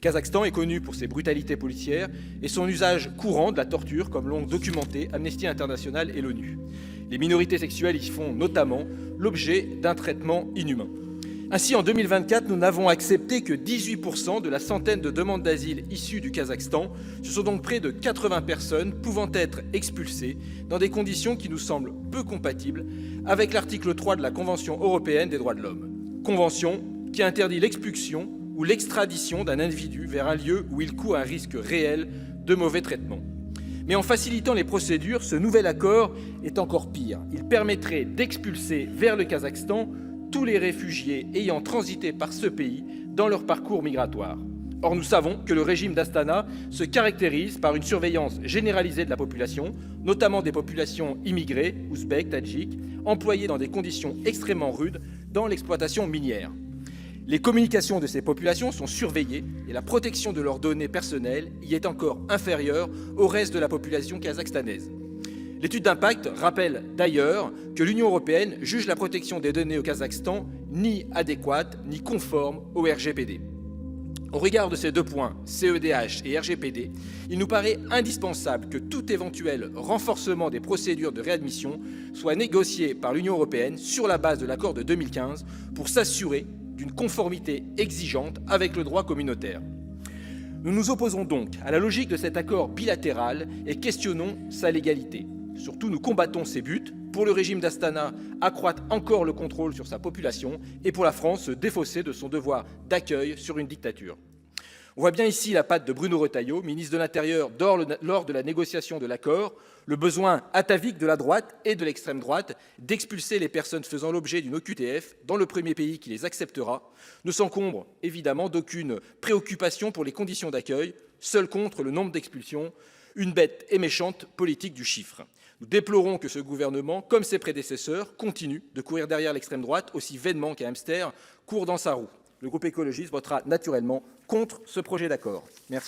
Le Kazakhstan est connu pour ses brutalités policières et son usage courant de la torture, comme l'ont documenté Amnesty International et l'ONU. Les minorités sexuelles y font notamment l'objet d'un traitement inhumain. Ainsi, en 2024, nous n'avons accepté que 18% de la centaine de demandes d'asile issues du Kazakhstan. Ce sont donc près de 80 personnes pouvant être expulsées dans des conditions qui nous semblent peu compatibles avec l'article 3 de la Convention européenne des droits de l'homme. Convention qui interdit l'expulsion ou l'extradition d'un individu vers un lieu où il court un risque réel de mauvais traitement. Mais en facilitant les procédures, ce nouvel accord est encore pire. Il permettrait d'expulser vers le Kazakhstan tous les réfugiés ayant transité par ce pays dans leur parcours migratoire. Or, nous savons que le régime d'Astana se caractérise par une surveillance généralisée de la population, notamment des populations immigrées, ouzbèques, tadjiks, employées dans des conditions extrêmement rudes dans l'exploitation minière. Les communications de ces populations sont surveillées et la protection de leurs données personnelles y est encore inférieure au reste de la population kazakhstanaise. L'étude d'impact rappelle d'ailleurs que l'Union européenne juge la protection des données au Kazakhstan ni adéquate ni conforme au RGPD. Au regard de ces deux points, CEDH et RGPD, il nous paraît indispensable que tout éventuel renforcement des procédures de réadmission soit négocié par l'Union européenne sur la base de l'accord de 2015 pour s'assurer d'une conformité exigeante avec le droit communautaire. Nous nous opposons donc à la logique de cet accord bilatéral et questionnons sa légalité. Surtout, nous combattons ses buts. Pour le régime d'Astana, accroître encore le contrôle sur sa population et pour la France, se défausser de son devoir d'accueil sur une dictature. On voit bien ici la patte de Bruno Retailleau, ministre de l'Intérieur, lors de la négociation de l'accord, le besoin atavique de la droite et de l'extrême droite d'expulser les personnes faisant l'objet d'une OQTF dans le premier pays qui les acceptera, ne s'encombre évidemment d'aucune préoccupation pour les conditions d'accueil, seul contre le nombre d'expulsions, une bête et méchante politique du chiffre. Nous déplorons que ce gouvernement, comme ses prédécesseurs, continue de courir derrière l'extrême droite aussi vainement qu'un hamster court dans sa roue. Le groupe écologiste votera naturellement contre ce projet d'accord. Merci.